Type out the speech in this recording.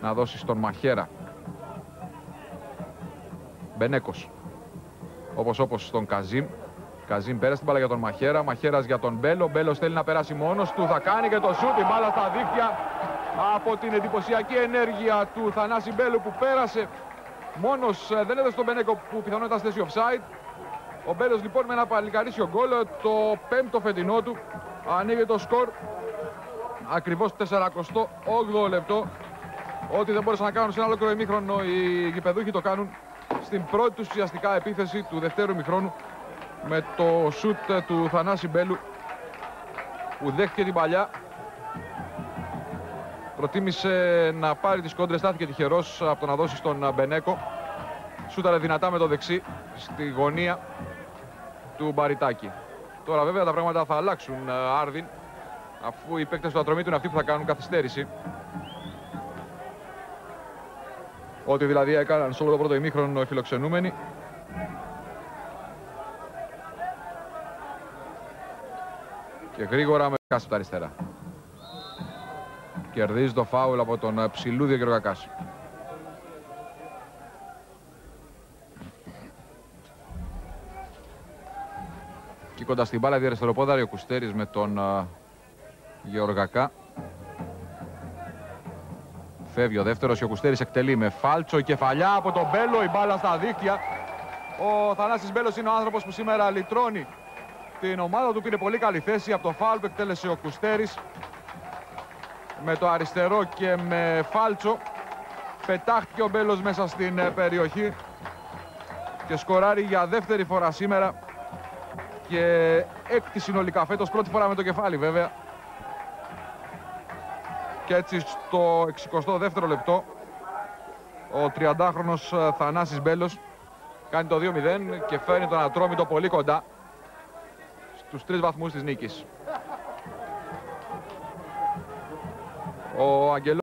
να δώσει στον Μαχέρα. Μπενέκος. Όπως στον Καζίμ. Καζίμ πέρασε την μπάλα για τον Μαχέρα. Μαχέρας για τον Μπέλο. Μπέλος θέλει να περάσει μόνος του. Θα κάνει και το σούτ. Η μπάλα στα δίχτυα από την εντυπωσιακή ενέργεια του Θανάση Μπέλου που πέρασε μόνος. Δεν έδωσε τον Μπενέκο που πιθανότατα στη θέση offside. Ο Μπέλος λοιπόν με ένα παλικαρίσιο γκολ, το πέμπτο φετινό του, ανοίγει το σκορ ακριβώς 48ο λεπτό. Ό,τι δεν μπόρεσαν να κάνουν σε ένα ολόκληρο ημίχρονο οι γηπεδούχοι το κάνουν στην πρώτη τους ουσιαστικά επίθεση του δευτέρου ημιχρόνου με το σουτ του Θανάση Μπέλου που δέχτηκε την παλιά. Προτίμησε να πάρει τις κόντρες, στάθηκε τυχερός από το να δώσει στον Μπενέκο. Σούταρε δυνατά με το δεξί στη γωνία του Μπαριτάκη. Τώρα βέβαια τα πράγματα θα αλλάξουν, Άρδιν, αφού οι παίκτες του Ατρωμίτου είναι αυτοί που θα κάνουν καθυστέρηση. Ό,τι δηλαδή έκαναν σε όλο το πρώτο ημίχρονο οι φιλοξενούμενοι. Και γρήγορα με Κάση από τα αριστερά. Κερδίζει το φάουλ από τον Ψηλούδιο Γεωργακάση. Και κοντά στην μπάλα διαριστεροπόδαρη ο Κουστέρης με τον Γεωργακά. Φεύγει ο δεύτερος και ο Κουστέρης εκτελεί με φάλτσο, κεφαλιά από τον Μπέλο, η μπάλα στα δίχτυα. Ο Θανάσης Μπέλος είναι ο άνθρωπος που σήμερα λυτρώνει την ομάδα του. Πήρε πολύ καλή θέση από το φάουλ που εκτέλεσε ο Κουστέρης. Με το αριστερό και με φάλτσο πετάχτηκε ο Μπέλος μέσα στην περιοχή και σκοράρει για δεύτερη φορά σήμερα και έκτη συνολικά φέτος, πρώτη φορά με το κεφάλι βέβαια. Και έτσι στο 62ο λεπτό ο 30χρονος Θανάσης Μπέλος κάνει το 2-0 και φέρνει τον Ατρόμητο πολύ κοντά στους 3 βαθμούς της νίκης. Ο Αγγελός